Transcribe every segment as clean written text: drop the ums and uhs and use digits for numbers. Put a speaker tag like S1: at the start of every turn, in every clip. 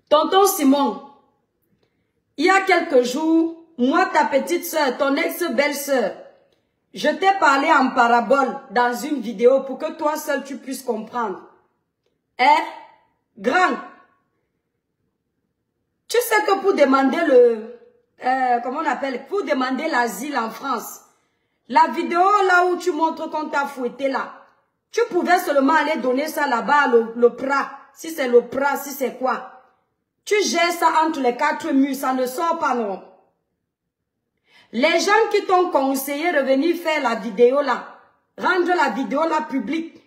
S1: Tonton Simon, il y a quelques jours, moi, ta petite soeur, ton ex-belle-sœur, je t'ai parlé en parabole dans une vidéo pour que toi seul tu puisses comprendre. Hein? Grand. Tu sais que pour demander comment on appelle? Pour demander l'asile en France, la vidéo là où tu montres qu'on t'a fouetté là, tu pouvais seulement aller donner ça là-bas, l'OPRA. Si c'est l'OPRA, si c'est quoi. Tu gères ça entre les 4 murs, ça ne sort pas non. Les gens qui t'ont conseillé de venir faire la vidéo là, rendre la vidéo là publique,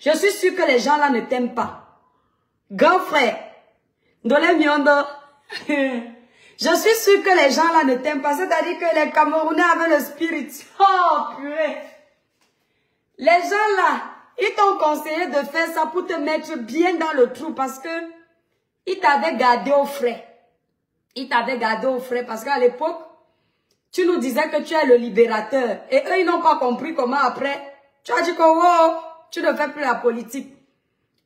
S1: je suis sûr que les gens là ne t'aiment pas. Grand frère, dans les miondos, je suis sûr que les gens là ne t'aiment pas. C'est-à-dire que les Camerounais avaient le spirit. Oh purée. Les gens là, ils t'ont conseillé de faire ça pour te mettre bien dans le trou parce que ils t'avaient gardé au frais. Ils t'avaient gardé au frais parce qu'à l'époque, tu nous disais que tu es le libérateur. Et eux, ils n'ont pas compris comment après, tu as dit que oh, tu ne fais plus la politique.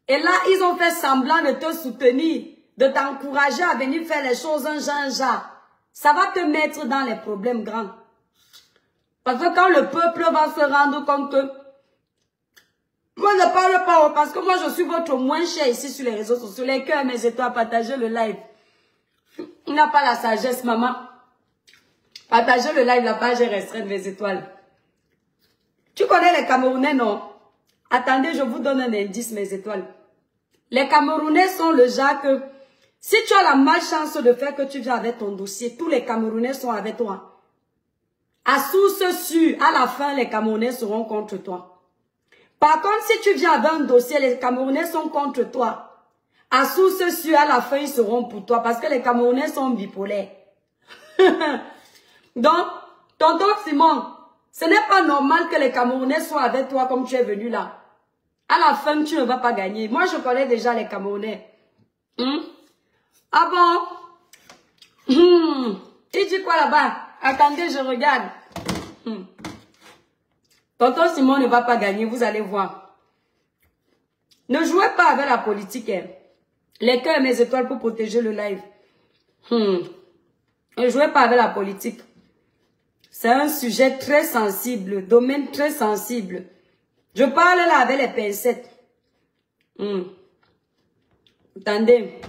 S1: Et là, ils ont fait semblant de te soutenir, de t'encourager à venir faire les choses un genre. Ça va te mettre dans les problèmes grands. Parce que quand le peuple va se rendre compte que moi, je ne parle pas parce que moi, je suis votre moins cher ici sur les réseaux sociaux. Les cœurs, mes étoiles, partagez le live. On n'a pas la sagesse, maman. Partagez le live, la page est restreinte, mes étoiles. Tu connais les Camerounais, non? Attendez, je vous donne un indice, mes étoiles. Les Camerounais sont le genre que, si tu as la malchance de faire que tu viens avec ton dossier, tous les Camerounais sont avec toi. À source sûre, à la fin, les Camerounais seront contre toi. Par contre, si tu viens avec un dossier, les Camerounais sont contre toi. À source sûre, à la fin, ils seront pour toi parce que les Camerounais sont bipolaires. Donc, tonton Simon, ce n'est pas normal que les Camerounais soient avec toi comme tu es venu là. À la fin, tu ne vas pas gagner. Moi, je connais déjà les Camerounais. Ah bon? Il dit quoi là-bas? Attendez, je regarde. Tonton Simon ne va pas gagner, vous allez voir. Ne jouez pas avec la politique. Hein. Les cœurs et mes étoiles pour protéger le live. Ne jouez pas avec la politique. C'est un sujet très sensible, domaine très sensible. Je parle là avec les pincettes. Attendez,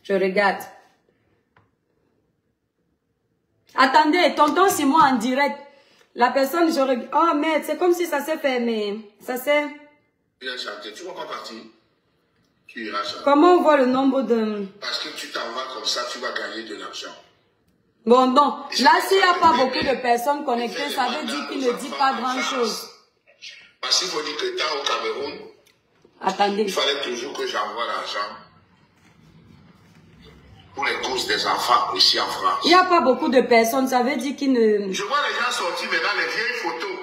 S1: je regarde. Attendez, tonton Simon en direct. La personne, je regarde. Oh merde, c'est comme si ça s'est fait, mais ça s'est...
S2: Tu vas pas partir. Tu iras chanter.
S1: Comment on voit le nombre de...
S2: Parce que tu t'en vas comme ça, tu vas gagner de l'argent.
S1: Bon, non. Là, s'il n'y a pas beaucoup de personnes connectées, ça veut dire qu'il ne dit pas grand-chose.
S2: Parce qu'il faut dire que tant au Cameroun,
S1: attendez,
S2: il fallait toujours que j'envoie l'argent pour les causes des enfants ici en France.
S1: Il n'y a pas beaucoup de personnes, ça veut dire qu'il ne...
S2: Je vois les gens sortir maintenant les vieilles photos.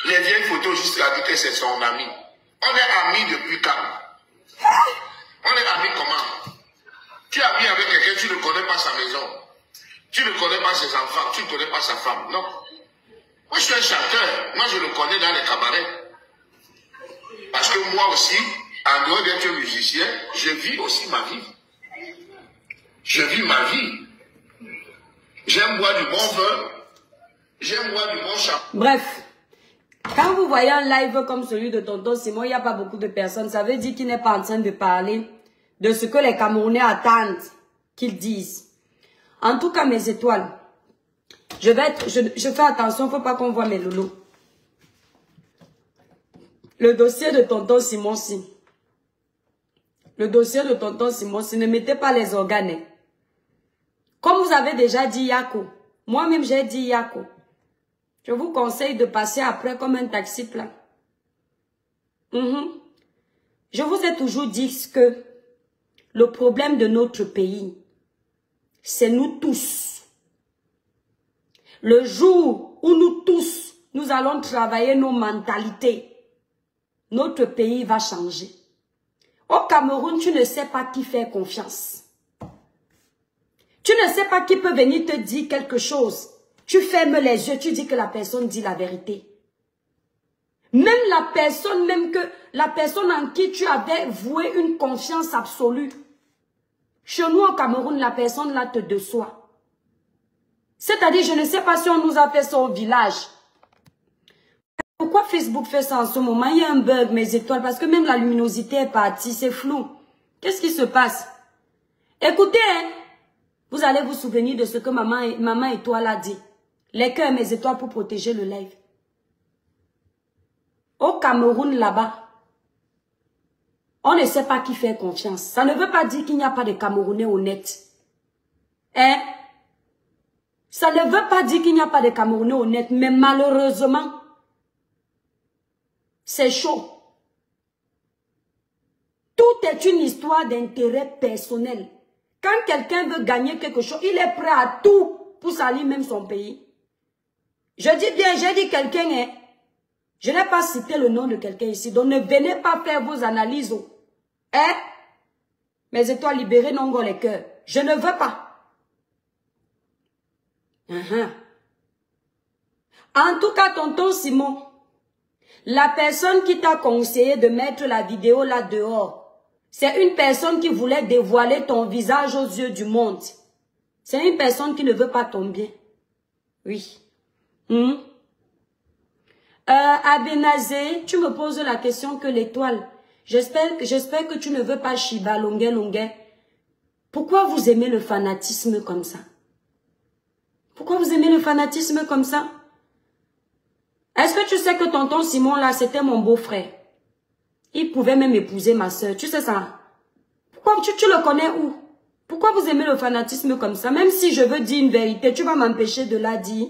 S2: Les vieilles photos jusqu'à dire que c'est son ami. On est amis depuis quand? On est amis comment? Tu es ami avec quelqu'un, tu ne connais pas sa maison. Tu ne connais pas ses enfants, tu ne connais pas sa femme. Non. Moi, je suis un chanteur. Moi, je le connais dans les cabarets. Parce que moi aussi, en dehors d'être musicien, je vis aussi ma vie. Je vis ma vie. J'aime boire du bon vin. J'aime boire du bon champagne.
S1: Bref. Quand vous voyez un live comme celui de tonton Simon, il n'y a pas beaucoup de personnes. Ça veut dire qu'il n'est pas en train de parler de ce que les Camerounais attendent qu'ils disent. En tout cas, mes étoiles, je fais attention, il ne faut pas qu'on voit mes loulous. Le dossier de tonton Simon, si. Le dossier de tonton Simon, si, ne mettez pas les organes. Comme vous avez déjà dit Yako, moi-même j'ai dit Yako. Je vous conseille de passer après comme un taxi plat. Je vous ai toujours dit que le problème de notre pays, c'est nous tous. Le jour où nous tous, nous allons travailler nos mentalités, notre pays va changer. Au Cameroun, tu ne sais pas qui faire confiance. Tu ne sais pas qui peut venir te dire quelque chose. Tu fermes les yeux, tu dis que la personne dit la vérité. Même la personne en qui tu avais voué une confiance absolue. Chez nous au Cameroun, la personne là te déçoit. C'est-à-dire, je ne sais pas si on nous a fait ça au village. Pourquoi Facebook fait ça en ce moment? Il y a un bug, mes étoiles, parce que même la luminosité est partie, c'est flou. Qu'est-ce qui se passe? Écoutez, hein, vous allez vous souvenir de ce que maman étoile a dit. Les cœurs, mes étoiles, pour protéger le live. Au Cameroun, là-bas, on ne sait pas qui fait confiance. Ça ne veut pas dire qu'il n'y a pas de Camerounais honnêtes. Hein? Ça ne veut pas dire qu'il n'y a pas de Camerounais honnêtes, mais malheureusement, c'est chaud. Tout est une histoire d'intérêt personnel. Quand quelqu'un veut gagner quelque chose, il est prêt à tout pour salir même son pays. Je dis bien, j'ai dit quelqu'un, hein. Je n'ai pas cité le nom de quelqu'un ici, donc ne venez pas faire vos analyses. Hein? Mes étoiles libérées n'ont les cœurs. Je ne veux pas. En tout cas, tonton Simon, la personne qui t'a conseillé de mettre la vidéo là dehors, c'est une personne qui voulait dévoiler ton visage aux yeux du monde. C'est une personne qui ne veut pas ton bien. Oui. Abenazé, tu me poses la question que l'étoile. J'espère que tu ne veux pas Shiba Longue. Pourquoi vous aimez le fanatisme comme ça? Pourquoi vous aimez le fanatisme comme ça? Est-ce que tu sais que tonton Simon là, c'était mon beau-frère? Il pouvait même épouser ma soeur. Tu sais ça? Pourquoi tu le connais où? Pourquoi vous aimez le fanatisme comme ça? Même si je veux dire une vérité, tu vas m'empêcher de la dire.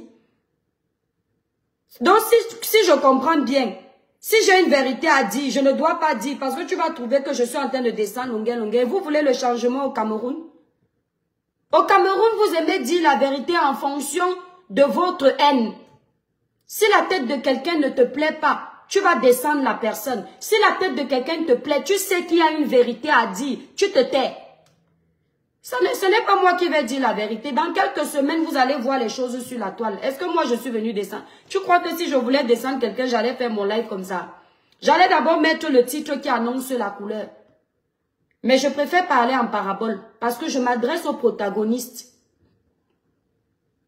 S1: Donc si je comprends bien, si j'ai une vérité à dire, je ne dois pas dire parce que tu vas trouver que je suis en train de descendre longueur. Vous voulez le changement au Cameroun? Au Cameroun, vous aimez dire la vérité en fonction de votre haine. Si la tête de quelqu'un ne te plaît pas, tu vas descendre la personne. Si la tête de quelqu'un te plaît, tu sais qu'il y a une vérité à dire, tu te tais. Ce n'est pas moi qui vais dire la vérité. Dans quelques semaines, vous allez voir les choses sur la toile. Est-ce que moi, je suis venue descendre? Tu crois que si je voulais descendre quelqu'un, j'allais faire mon live comme ça? J'allais d'abord mettre le titre qui annonce la couleur. Mais je préfère parler en parabole parce que je m'adresse aux protagonistes.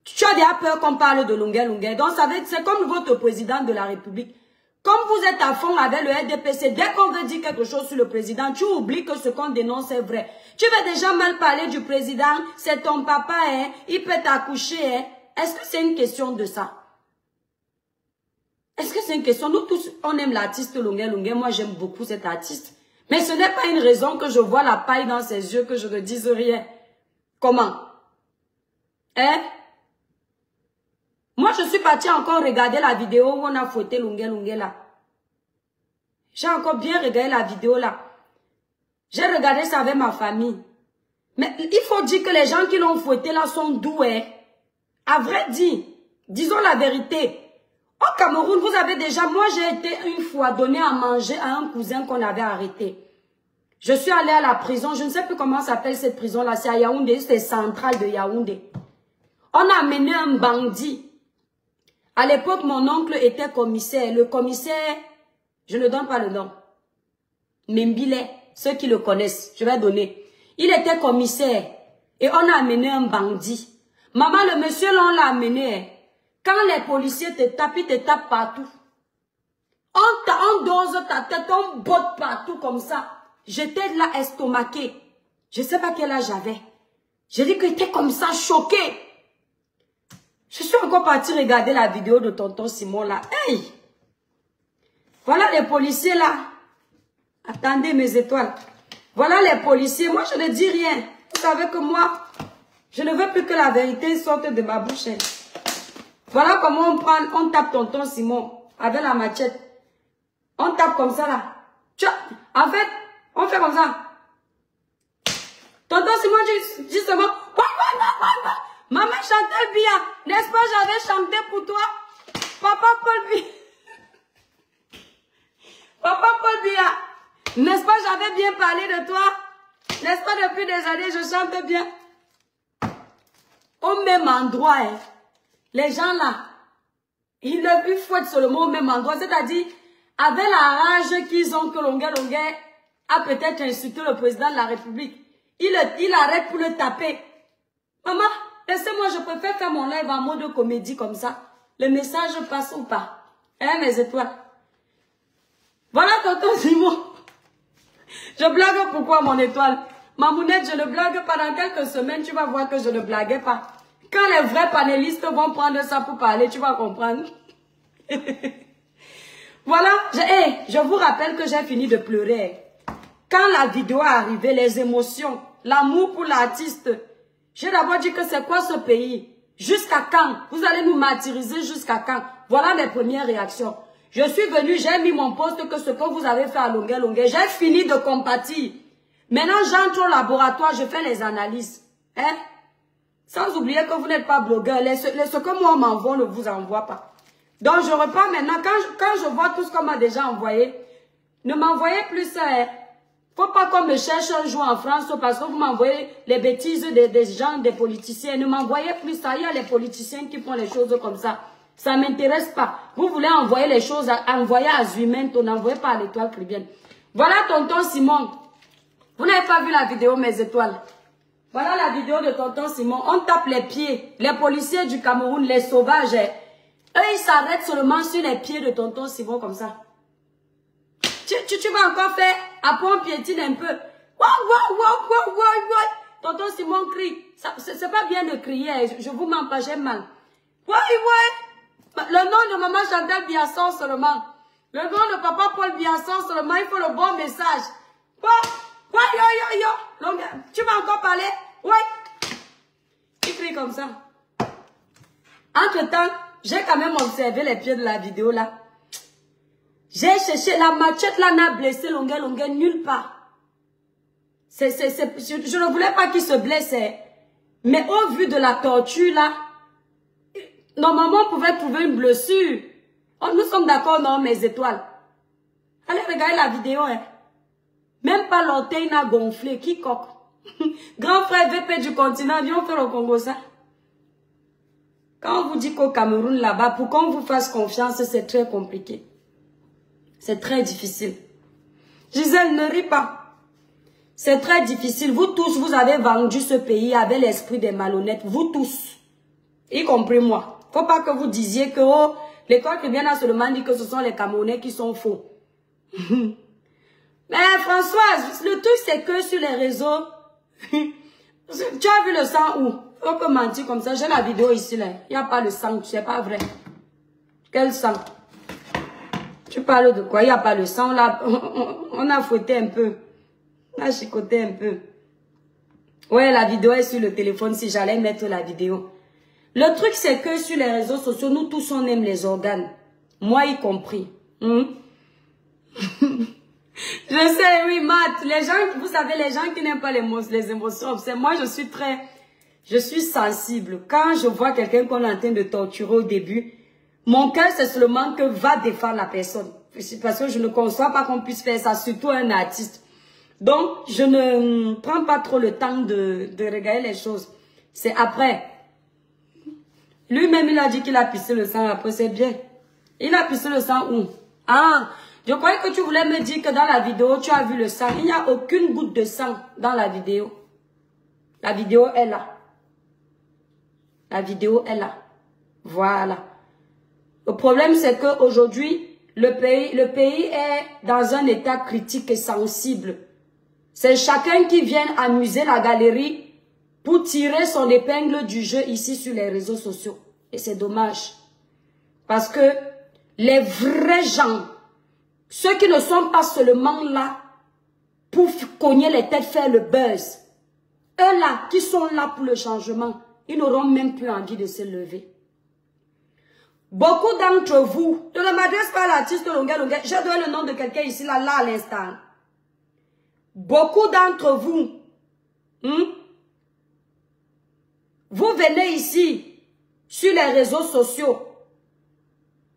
S1: Tu as déjà peur qu'on parle de longueur. Donc, c'est comme votre président de la République. Comme vous êtes à fond avec le RDPC, dès qu'on veut dire quelque chose sur le président, tu oublies que ce qu'on dénonce est vrai. Tu veux déjà mal parler du président, c'est ton papa, hein, il peut t'accoucher. Hein. Est-ce que c'est une question de ça? Est-ce que c'est une question? Nous tous, on aime l'artiste longueur. Moi, j'aime beaucoup cet artiste. Mais ce n'est pas une raison que je vois la paille dans ses yeux, que je ne dise rien. Comment? Hein? Moi, je suis partie encore regarder la vidéo où on a fouetté longueur là. J'ai encore bien regardé la vidéo là. J'ai regardé ça avec ma famille. Mais il faut dire que les gens qui l'ont fouetté là sont doués. À vrai dire, disons la vérité. Au Cameroun, vous avez déjà... Moi, j'ai été une fois donné à manger à un cousin qu'on avait arrêté. Je suis allée à la prison. Je ne sais plus comment s'appelle cette prison là. C'est à Yaoundé. C'est central de Yaoundé. On a amené un bandit. À l'époque, mon oncle était commissaire. Le commissaire, je ne donne pas le nom. Mbile, ceux qui le connaissent, je vais donner. Il était commissaire et on a amené un bandit. Maman, le monsieur là, on l'a amené. Quand les policiers te tapent, ils te tapent partout. On dose ta tête, on botte partout comme ça. J'étais là estomaquée. Je ne sais pas quel âge j'avais. J'ai dit que j'étais comme ça, choquée. Je suis encore partie regarder la vidéo de tonton Simon là. Hey! Voilà les policiers là. Attendez mes étoiles. Voilà les policiers. Moi, je ne dis rien. Vous savez que moi, je ne veux plus que la vérité sorte de ma bouche. Voilà comment on tape tonton Simon avec la machette. On tape comme ça là. En fait, on fait comme ça. Tonton Simon dit justement, maman chantait bien. N'est-ce pas, j'avais chanté pour toi? Papa Paul Biya. Papa Paul Biya. N'est-ce pas, j'avais bien parlé de toi? N'est-ce pas, depuis des années, je chante bien? Au même endroit, hein. Les gens là, ils fouettent seulement au même endroit. C'est-à-dire, avec la rage qu'ils ont que Longuet a peut-être insulté le président de la République. Il arrête pour le taper. Maman, laissez-moi, je préfère faire mon live en mode comédie comme ça. Le message passe ou pas? Hein, mes étoiles? Voilà, tonton Simon. Je blague pourquoi, mon étoile? Mamounette, je ne blague pas. Dans quelques semaines, tu vas voir que je ne blaguais pas. Quand les vrais panélistes vont prendre ça pour parler, tu vas comprendre. Voilà, je vous rappelle que j'ai fini de pleurer. Quand la vidéo est arrivée, les émotions, l'amour pour l'artiste, j'ai d'abord dit que c'est quoi ce pays? Jusqu'à quand? Vous allez nous martyriser jusqu'à quand? Voilà mes premières réactions. Je suis venue, j'ai mis mon poste que ce que vous avez fait à Longuet. J'ai fini de compatir. Maintenant, j'entre au laboratoire, je fais les analyses. Hein? Sans oublier que vous n'êtes pas blogueur. Ce que moi on m'envoie, on ne vous envoie pas. Donc, je repars maintenant. Quand je vois tout ce qu'on m'a déjà envoyé, ne m'envoyez plus ça. Hein? Faut pas qu'on me cherche un jour en France parce que vous m'envoyez les bêtises des gens, des politiciens. Ne m'envoyez plus ça. Il y a les politiciens qui font les choses comme ça. Ça ne m'intéresse pas. Vous voulez envoyer les choses, envoyer à Zuimento, n'envoyez pas à l'Étoile Caribéenne. Voilà tonton Simon. Vous n'avez pas vu la vidéo, mes étoiles? Voilà la vidéo de tonton Simon. On tape les pieds. Les policiers du Cameroun, les sauvages, eux, ils s'arrêtent seulement sur les pieds de tonton Simon comme ça. Tu vas encore faire, après on piétine un peu. Tonton Simon crie. C'est pas bien de crier, je vous mens pas, j'ai mal. Le nom de maman Chantal Biasson seulement. Le nom de papa Paul Biasson seulement, il faut le bon message. Tu vas encore parler? Oui. Il crie comme ça. Entre-temps, j'ai quand même observé les pieds de la vidéo là. J'ai cherché, la machette là n'a blessé Longuet nulle part. Je ne voulais pas qu'il se blesse. Mais au vu de la torture là, normalement on pouvait trouver une blessure. Oh, nous sommes d'accord, non, mes étoiles? Allez regarder la vidéo. Hein. Même pas l'orteil n'a gonflé. Qui coque? Grand frère VP du continent, viens faire au Congo ça. Quand on vous dit qu'au Cameroun là-bas, pour qu'on vous fasse confiance, c'est très compliqué. C'est très difficile. Gisèle, ne ris pas. C'est très difficile. Vous tous, vous avez vendu ce pays avec l'esprit des malhonnêtes. Vous tous. Y compris moi. Faut pas que vous disiez que oh, l'école qui vient à seulement dit que ce sont les Camerounais qui sont faux. Mais Françoise, le truc c'est que sur les réseaux, tu as vu le sang où? Faut pas mentir comme ça. J'ai la vidéo ici là. Il n'y a pas le sang, c'est pas vrai. Quel sang? Tu parles de quoi? Il n'y a pas le sang là. On a fouetté un peu. On a chicoté un peu. Ouais, la vidéo est sur le téléphone si j'allais mettre la vidéo. Le truc c'est que sur les réseaux sociaux, nous tous on aime les organes. Moi y compris. Je sais, oui, Matt. Les gens, vous savez, les gens qui n'aiment pas les émotions, c'est moi, je suis sensible. Quand je vois quelqu'un qu'on est en train de torturer au début, mon cœur, c'est seulement que va défendre la personne. Parce que je ne conçois pas qu'on puisse faire ça, surtout un artiste. Donc, je ne prends pas trop le temps de regarder les choses. C'est après. Lui-même, il a dit qu'il a pissé le sang après, c'est bien. Il a pissé le sang où? Ah, je croyais que tu voulais me dire que dans la vidéo, tu as vu le sang. Il n'y a aucune goutte de sang dans la vidéo. La vidéo est là. La vidéo est là. Voilà. Le problème, c'est qu'aujourd'hui, le pays est dans un état critique et sensible. C'est chacun qui vient amuser la galerie pour tirer son épingle du jeu ici sur les réseaux sociaux. Et c'est dommage. Parce que les vrais gens, ceux qui ne sont pas seulement là pour cogner les têtes, faire le buzz, eux là, qui sont là pour le changement, ils n'auront même plus envie de se lever. Beaucoup d'entre vous, je ne m'adresse pas à l'artiste Longuet, je donne le nom de quelqu'un ici, là à l'instant. Beaucoup d'entre vous, vous venez ici, sur les réseaux sociaux,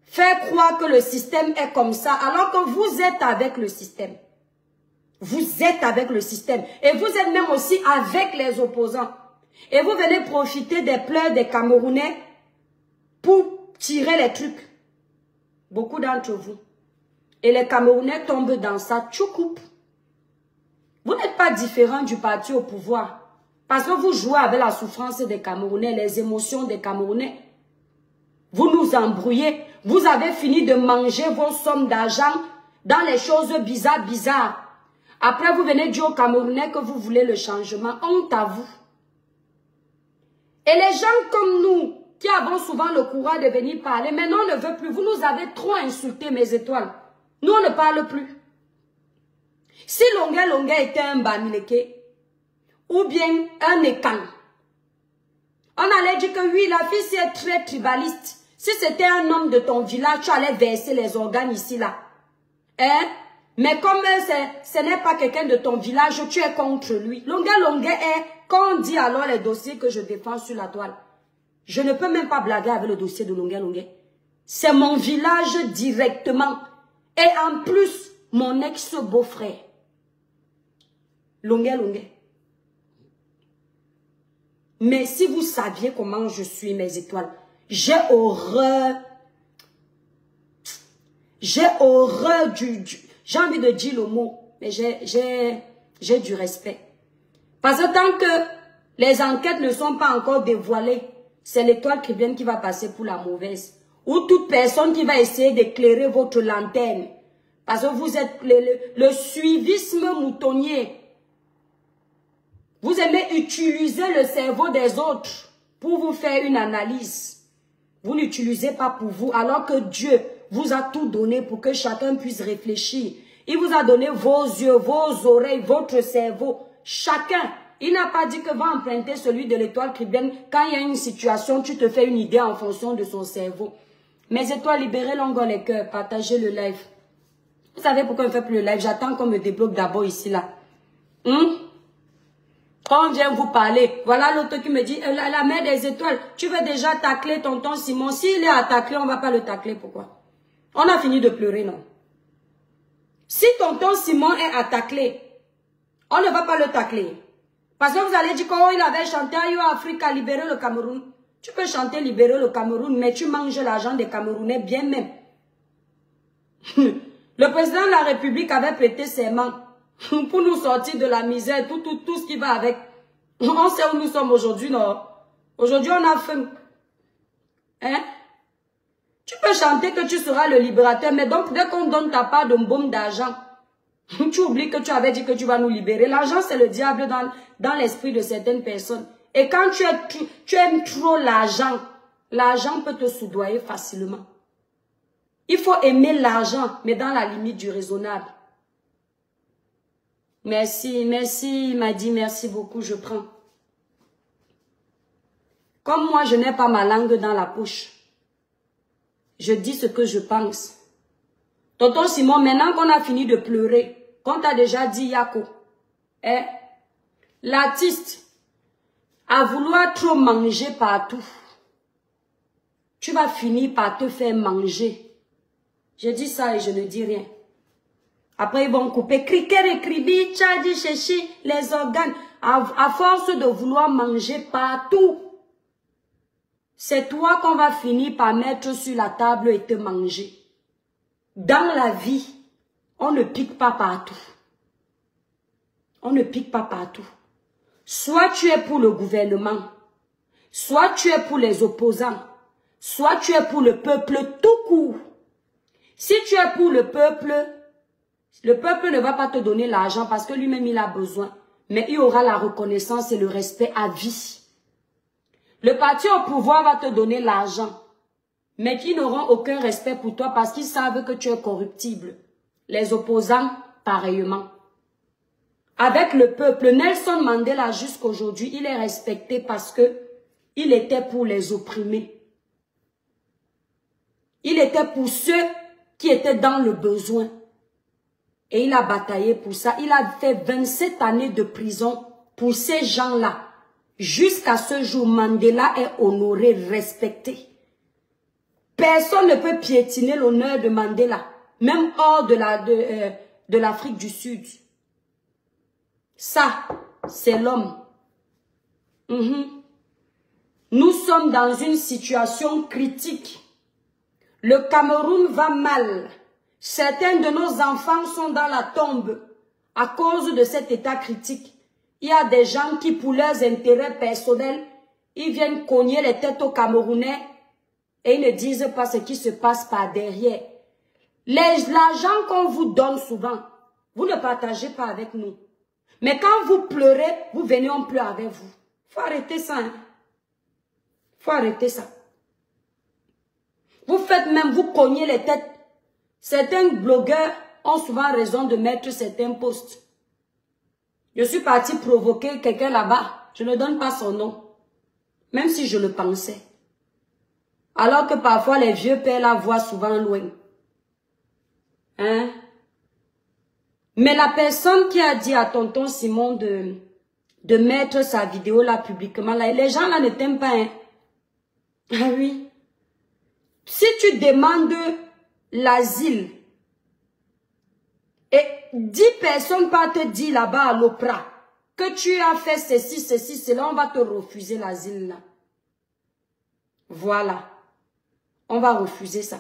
S1: faire croire que le système est comme ça, alors que vous êtes avec le système. Vous êtes avec le système. Et vous êtes même aussi avec les opposants. Et vous venez profiter des pleurs des Camerounais pour tirer les trucs. Beaucoup d'entre vous. et les Camerounais tombent dans ça, tu coupes. Vous n'êtes pas différent du parti au pouvoir. Parce que vous jouez avec la souffrance des Camerounais, les émotions des Camerounais. Vous nous embrouillez. Vous avez fini de manger vos sommes d'argent dans les choses bizarres. Après, vous venez dire aux Camerounais que vous voulez le changement. Honte à vous. Et les gens comme nous, qui avons souvent le courage de venir parler, maintenant on ne veut plus. Vous nous avez trop insulté, mes étoiles. Nous, on ne parle plus. Si Longue était un Bamileke, ou bien un Ekan, on allait dire que oui, la fille est très tribaliste. Si c'était un homme de ton village, tu allais verser les organes ici, là. Hein? Mais comme ce n'est pas quelqu'un de ton village, tu es contre lui. Longue est, quand on dit alors les dossiers que je défends sur la toile, je ne peux même pas blaguer avec le dossier de Longue. C'est mon village directement. Et en plus, mon ex-beau-frère. Longue. Mais si vous saviez comment je suis, mes étoiles, j'ai horreur. J'ai horreur j'ai envie de dire le mot, mais j'ai du respect. Parce que tant que les enquêtes ne sont pas encore dévoilées, c'est l'étoile chrétienne qui va passer pour la mauvaise. Ou toute personne qui va essayer d'éclairer votre lanterne. Parce que vous êtes le suivisme moutonnier. Vous aimez utiliser le cerveau des autres pour vous faire une analyse. Vous n'utilisez pas pour vous, alors que Dieu vous a tout donné pour que chacun puisse réfléchir. Il vous a donné vos yeux, vos oreilles, votre cerveau. Chacun. Il n'a pas dit que va emprunter celui de l'étoile chrétienne. Quand il y a une situation, tu te fais une idée en fonction de son cerveau. Mes étoiles, libérez l'ongle les cœurs, partagez le live. Vous savez pourquoi on ne fait plus le live? J'attends qu'on me débloque d'abord ici, là. Quand on vient vous parler, voilà l'autre qui me dit, la mère des étoiles, tu veux déjà tacler tonton Simon. S'il est à tacler, on ne va pas le tacler. Pourquoi? On a fini de pleurer, non? Si tonton Simon est à tacler, on ne va pas le tacler. Parce que vous allez dire qu'il avait chanté Ayo Africa, libérer le Cameroun. Tu peux chanter libérer le Cameroun, mais tu manges l'argent des Camerounais bien même. Le président de la République avait prêté serment pour nous sortir de la misère, tout ce qui va avec. On sait où nous sommes aujourd'hui, non? Aujourd'hui, on a faim. Hein? Tu peux chanter que tu seras le libérateur, mais donc, dès qu'on donne ta part de bombe d'argent, tu oublies que tu avais dit que tu vas nous libérer. L'argent, c'est le diable dans l'esprit de certaines personnes. Et quand tu aimes trop l'argent, l'argent peut te soudoyer facilement. Il faut aimer l'argent, mais dans la limite du raisonnable. Merci, il m'a dit merci beaucoup, je prends. Comme moi, je n'ai pas ma langue dans la poche. Je dis ce que je pense. Tonton Simon, maintenant qu'on a fini de pleurer, qu'on t'a déjà dit Yako, hein, l'artiste, à vouloir trop manger partout, tu vas finir par te faire manger. Je dis ça et je ne dis rien. Après, ils vont couper, criquer, cribi, tchadi, chéchi, les organes. À force de vouloir manger partout, c'est toi qu'on va finir par mettre sur la table et te manger. Dans la vie, on ne pique pas partout. On ne pique pas partout. Soit tu es pour le gouvernement, soit tu es pour les opposants, soit tu es pour le peuple tout court. Si tu es pour le peuple ne va pas te donner l'argent parce que lui-même il a besoin. Mais il aura la reconnaissance et le respect à vie. Le parti au pouvoir va te donner l'argent. Mais qui n'auront aucun respect pour toi parce qu'ils savent que tu es corruptible. Les opposants, pareillement. Avec le peuple, Nelson Mandela jusqu'aujourd'hui, il est respecté parce que il était pour les opprimés. Il était pour ceux qui étaient dans le besoin. Et il a bataillé pour ça. Il a fait 27 années de prison pour ces gens-là. Jusqu'à ce jour, Mandela est honoré, respecté. Personne ne peut piétiner l'honneur de Mandela, même hors de l'Afrique du Sud. Ça, c'est l'homme. Nous sommes dans une situation critique. Le Cameroun va mal. Certains de nos enfants sont dans la tombe à cause de cet état critique. Il y a des gens qui, pour leurs intérêts personnels, ils viennent cogner les têtes aux Camerounais et ils ne disent pas ce qui se passe par derrière. L'argent qu'on vous donne souvent, vous ne partagez pas avec nous. Mais quand vous pleurez, vous venez, on pleure avec vous. Il faut arrêter ça. Hein? Faut arrêter ça. Vous faites même, vous cognez les têtes. Certains blogueurs ont souvent raison de mettre certains posts. Je suis partie provoquer quelqu'un là-bas. Je ne donne pas son nom. Même si je le pensais. Alors que parfois les vieux pères la voient souvent loin. Hein? Mais la personne qui a dit à tonton Simon de mettre sa vidéo là publiquement, là, les gens là ne t'aiment pas. Hein? Ah oui. Si tu demandes l'asile et 10 personnes partent te dire là-bas à l'Opra que tu as fait ceci, ceci, cela, on va te refuser l'asile là. Voilà. On va refuser ça.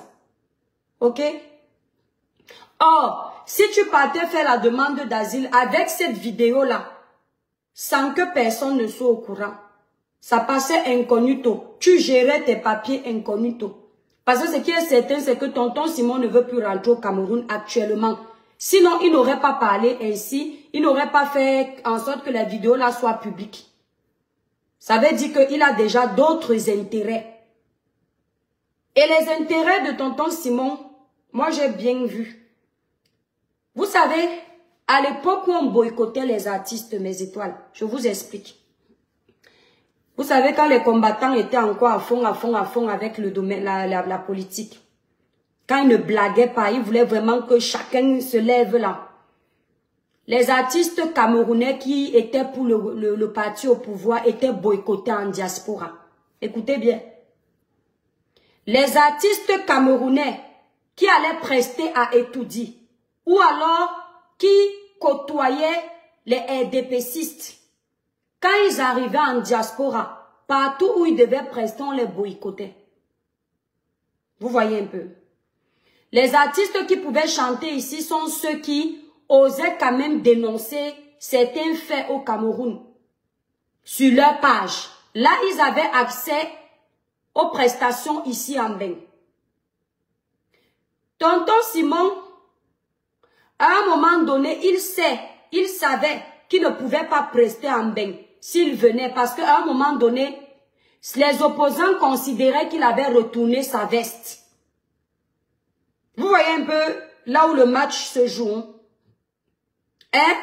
S1: Ok? Or, si tu partais faire la demande d'asile avec cette vidéo-là, sans que personne ne soit au courant, ça passait incognito. Tu gérais tes papiers incognito. Parce que ce qui est certain, c'est que tonton Simon ne veut plus rentrer au Cameroun actuellement. Sinon, il n'aurait pas parlé ainsi, il n'aurait pas fait en sorte que la vidéo-là soit publique. Ça veut dire qu'il a déjà d'autres intérêts. Et les intérêts de tonton Simon, moi j'ai bien vu. Vous savez, à l'époque où on boycottait les artistes, mes étoiles, je vous explique. Vous savez, quand les combattants étaient encore à fond avec le domaine, la politique, quand ils ne blaguaient pas, ils voulaient vraiment que chacun se lève là. Les artistes camerounais qui étaient pour le parti au pouvoir étaient boycottés en diaspora. Écoutez bien. Les artistes camerounais qui allaient prester à Etoudi, ou alors qui côtoyaient les RDPcistes, quand ils arrivaient en diaspora, partout où ils devaient prester, on les boycottait. Vous voyez un peu. Les artistes qui pouvaient chanter ici sont ceux qui osaient quand même dénoncer certains faits au Cameroun sur leur page. Là, ils avaient accès aux prestations ici en Bénin. Tonton Simon, à un moment donné, il savait qu'il ne pouvait pas prester en Bénin s'il venait, parce qu'à un moment donné, les opposants considéraient qu'il avait retourné sa veste. Vous voyez un peu là où le match se joue. Hein?